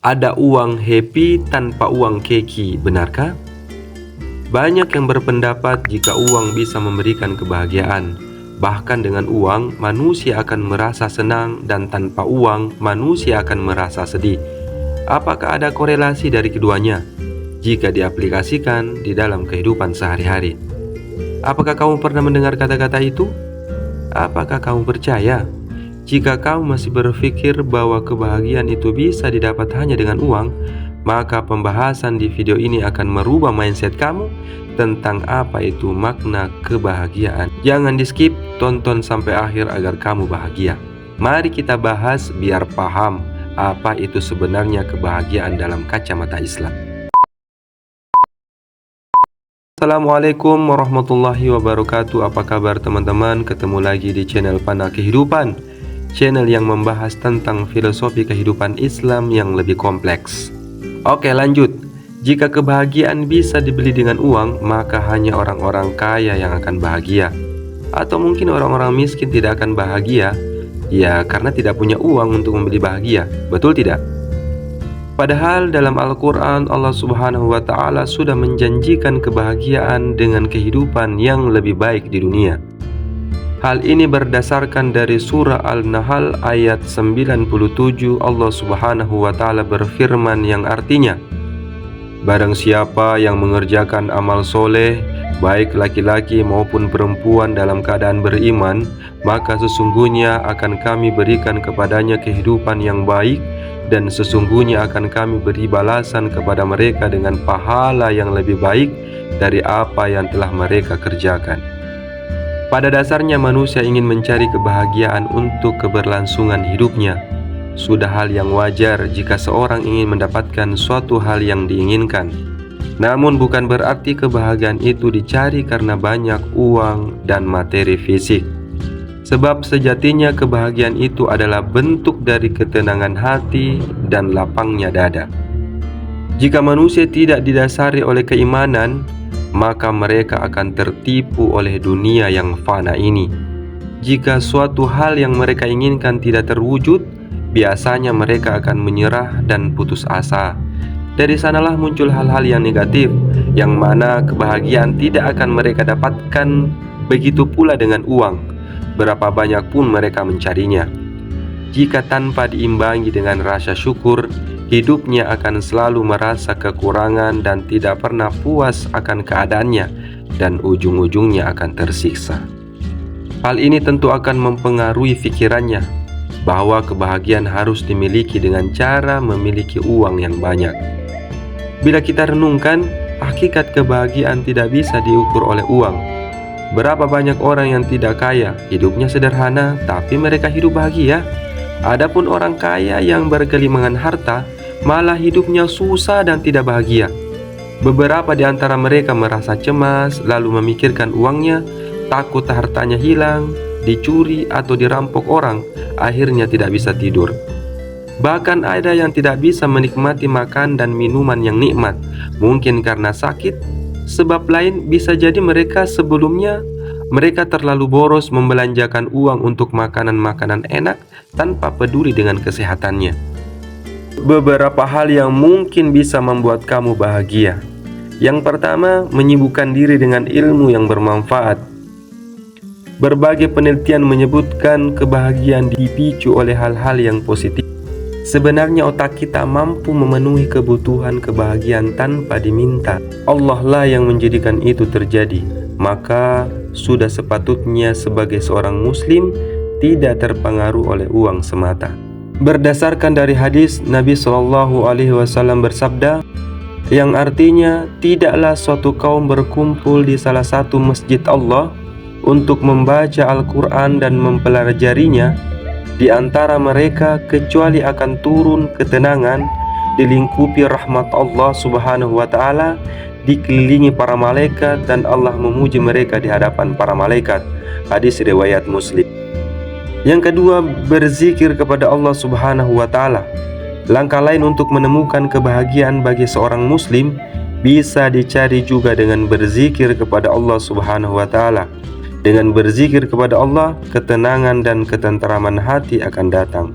Ada uang happy tanpa uang keki, benarkah? Banyak yang berpendapat jika uang bisa memberikan kebahagiaan. Bahkan dengan uang, manusia akan merasa senang, dan tanpa uang, manusia akan merasa sedih. Apakah ada korelasi dari keduanya jika diaplikasikan di dalam kehidupan sehari-hari? Apakah kamu pernah mendengar kata-kata itu? Apakah kamu percaya? Jika kamu masih berpikir bahwa kebahagiaan itu bisa didapat hanya dengan uang, maka pembahasan di video ini akan merubah mindset kamu tentang apa itu makna kebahagiaan. Jangan di-skip, tonton sampai akhir agar kamu bahagia. Mari kita bahas biar paham apa itu sebenarnya kebahagiaan dalam kacamata Islam. Assalamualaikum warahmatullahi wabarakatuh. Apa kabar teman-teman? Ketemu lagi di channel Panel Kehidupan, channel yang membahas tentang filosofi kehidupan Islam yang lebih kompleks. Oke, lanjut. Jika kebahagiaan bisa dibeli dengan uang, maka hanya orang-orang kaya yang akan bahagia. Atau mungkin orang-orang miskin tidak akan bahagia, ya karena tidak punya uang untuk membeli bahagia. Betul tidak? Padahal dalam Al-Quran Allah Subhanahu wa Ta'ala sudah menjanjikan kebahagiaan dengan kehidupan yang lebih baik di dunia. Hal ini berdasarkan dari surah Al-Nahl ayat 97. Allah Subhanahu wa Ta'ala berfirman yang artinya, barang siapa yang mengerjakan amal soleh, baik laki-laki maupun perempuan dalam keadaan beriman, maka sesungguhnya akan kami berikan kepadanya kehidupan yang baik, dan sesungguhnya akan kami beri balasan kepada mereka dengan pahala yang lebih baik dari apa yang telah mereka kerjakan. Pada dasarnya manusia ingin mencari kebahagiaan untuk keberlangsungan hidupnya. Sudah hal yang wajar jika seorang ingin mendapatkan suatu hal yang diinginkan. Namun bukan berarti kebahagiaan itu dicari karena banyak uang dan materi fisik. Sebab sejatinya kebahagiaan itu adalah bentuk dari ketenangan hati dan lapangnya dada. Jika manusia tidak didasari oleh keimanan, maka mereka akan tertipu oleh dunia yang fana ini. Jika suatu hal yang mereka inginkan tidak terwujud, biasanya mereka akan menyerah dan putus asa. Dari sanalah muncul hal-hal yang negatif, yang mana kebahagiaan tidak akan mereka dapatkan. Begitu pula dengan uang, berapa banyak pun mereka mencarinya. Jika tanpa diimbangi dengan rasa syukur, hidupnya akan selalu merasa kekurangan dan tidak pernah puas akan keadaannya, dan ujung-ujungnya akan tersiksa. Hal ini tentu akan mempengaruhi pikirannya bahwa kebahagiaan harus dimiliki dengan cara memiliki uang yang banyak. Bila kita renungkan, hakikat kebahagiaan tidak bisa diukur oleh uang. Berapa banyak orang yang tidak kaya, hidupnya sederhana, tapi mereka hidup bahagia. Adapun orang kaya yang bergelimangan harta, malah hidupnya susah dan tidak bahagia. Beberapa di antara mereka merasa cemas, lalu memikirkan uangnya, takut hartanya hilang, dicuri atau dirampok orang, akhirnya tidak bisa tidur. Bahkan ada yang tidak bisa menikmati makan dan minuman yang nikmat, mungkin karena sakit. Sebab lain bisa jadi mereka sebelumnya terlalu boros membelanjakan uang untuk makanan-makanan enak tanpa peduli dengan kesehatannya. Beberapa hal yang mungkin bisa membuat kamu bahagia. Yang pertama, menyibukkan diri dengan ilmu yang bermanfaat. Berbagai penelitian menyebutkan kebahagiaan dipicu oleh hal-hal yang positif. Sebenarnya otak kita mampu memenuhi kebutuhan kebahagiaan tanpa diminta. Allah lah yang menjadikan itu terjadi. Maka sudah sepatutnya sebagai seorang muslim tidak terpengaruh oleh uang semata. Berdasarkan dari hadis, Nabi SAW bersabda, yang artinya tidaklah suatu kaum berkumpul di salah satu masjid Allah untuk membaca Al-Quran dan mempelajarinya di antara mereka kecuali akan turun ketenangan, dilingkupi rahmat Allah Subhanahu wa Ta'ala, dikelilingi para malaikat, dan Allah memuji mereka di hadapan para malaikat. Hadis riwayat Muslim. Yang kedua, berzikir kepada Allah Subhanahu wa Ta'ala. Langkah lain untuk menemukan kebahagiaan bagi seorang muslim bisa dicari juga dengan berzikir kepada Allah Subhanahu wa Ta'ala. Dengan berzikir kepada Allah, ketenangan dan ketenteraman hati akan datang.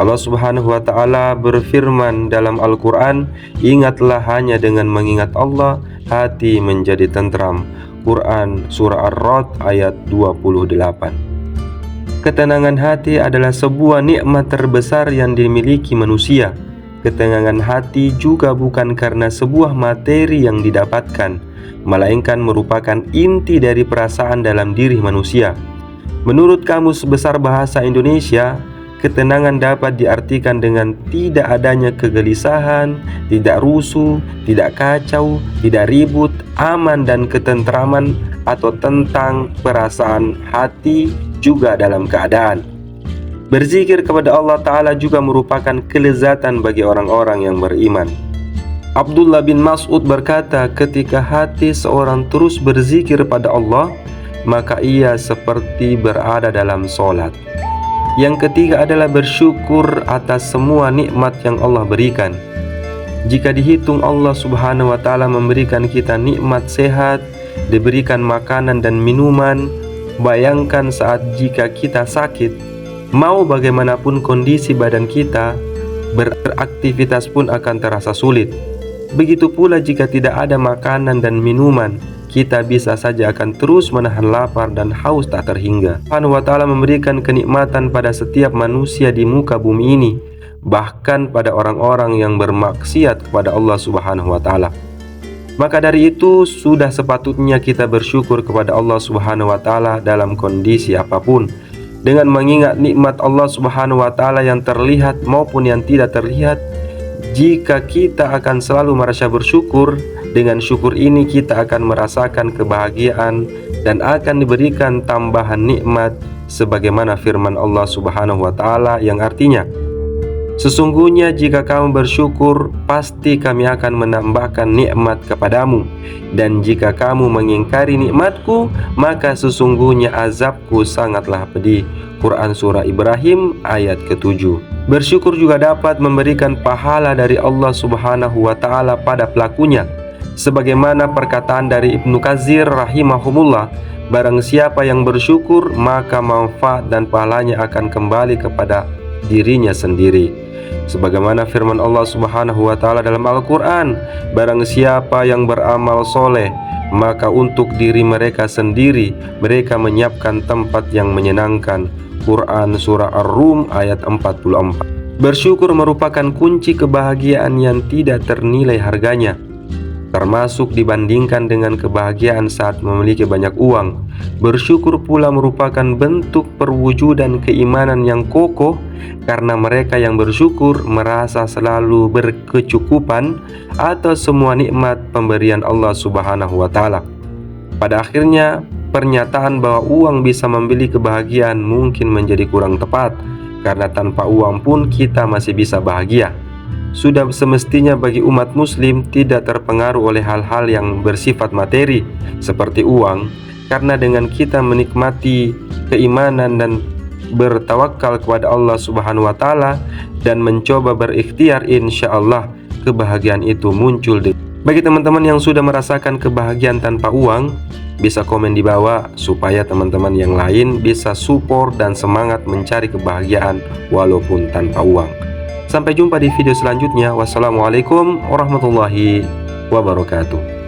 Allah Subhanahu wa taala berfirman dalam Al-Qur'an, "Ingatlah hanya dengan mengingat Allah hati menjadi tentram." Quran surah Ar-Ra'd ayat 28. Ketenangan hati adalah sebuah nikmat terbesar yang dimiliki manusia. Ketenangan hati juga bukan karena sebuah materi yang didapatkan, melainkan merupakan inti dari perasaan dalam diri manusia. Menurut Kamus Besar Bahasa Indonesia, ketenangan dapat diartikan dengan tidak adanya kegelisahan, tidak rusuh, tidak kacau, tidak ribut, aman dan ketentraman, atau tentang perasaan hati juga dalam keadaan. Berzikir kepada Allah Ta'ala juga merupakan kelezatan bagi orang-orang yang beriman. Abdullah bin Mas'ud berkata, ketika hati seorang terus berzikir pada Allah, maka ia seperti berada dalam sholat. Yang ketiga adalah bersyukur atas semua nikmat yang Allah berikan. Jika dihitung, Allah Subhanahu wa taala memberikan kita nikmat sehat, diberikan makanan dan minuman. Bayangkan saat jika kita sakit, mau bagaimanapun kondisi badan kita, beraktivitas pun akan terasa sulit. Begitu pula jika tidak ada makanan dan minuman, kita bisa saja akan terus menahan lapar dan haus tak terhingga. Subhanahu wa ta'ala memberikan kenikmatan pada setiap manusia di muka bumi ini, bahkan pada orang-orang yang bermaksiat kepada Allah Subhanahu wa ta'ala. Maka dari itu sudah sepatutnya kita bersyukur kepada Allah Subhanahu wa ta'ala dalam kondisi apapun, dengan mengingat nikmat Allah Subhanahu wa ta'ala yang terlihat maupun yang tidak terlihat. Jika kita akan selalu merasa bersyukur, dengan syukur ini kita akan merasakan kebahagiaan dan akan diberikan tambahan nikmat sebagaimana firman Allah Subhanahu wa taala yang artinya, "Sesungguhnya jika kamu bersyukur, pasti kami akan menambahkan nikmat kepadamu, dan jika kamu mengingkari nikmatku, maka sesungguhnya azabku sangatlah pedih." Quran surah Ibrahim ayat ke-7. Bersyukur juga dapat memberikan pahala dari Allah Subhanahu wa taala pada pelakunya. Sebagaimana perkataan dari Ibnu Katsir rahimahumullah, barang siapa yang bersyukur, maka manfaat dan pahalanya akan kembali kepada dirinya sendiri. Sebagaimana firman Allah Subhanahu wa taala dalam Al-Qur'an, barang siapa yang beramal soleh, maka untuk diri mereka sendiri mereka menyiapkan tempat yang menyenangkan. Quran surah Ar-Rum ayat 44. Bersyukur merupakan kunci kebahagiaan yang tidak ternilai harganya, termasuk dibandingkan dengan kebahagiaan saat memiliki banyak uang. Bersyukur pula merupakan bentuk perwujudan keimanan yang kokoh, karena mereka yang bersyukur merasa selalu berkecukupan atas semua nikmat pemberian Allah Subhanahu wa taala. Pada akhirnya, pernyataan bahwa uang bisa membeli kebahagiaan mungkin menjadi kurang tepat, karena tanpa uang pun kita masih bisa bahagia. Sudah semestinya bagi umat muslim tidak terpengaruh oleh hal-hal yang bersifat materi seperti uang, karena dengan kita menikmati keimanan dan bertawakal kepada Allah Subhanahu wa taala dan mencoba berikhtiar, insyaallah kebahagiaan itu muncul. Bagi teman-teman yang sudah merasakan kebahagiaan tanpa uang, bisa komen di bawah supaya teman-teman yang lain bisa support dan semangat mencari kebahagiaan walaupun tanpa uang. Sampai jumpa di video selanjutnya. Wassalamualaikum warahmatullahi wabarakatuh.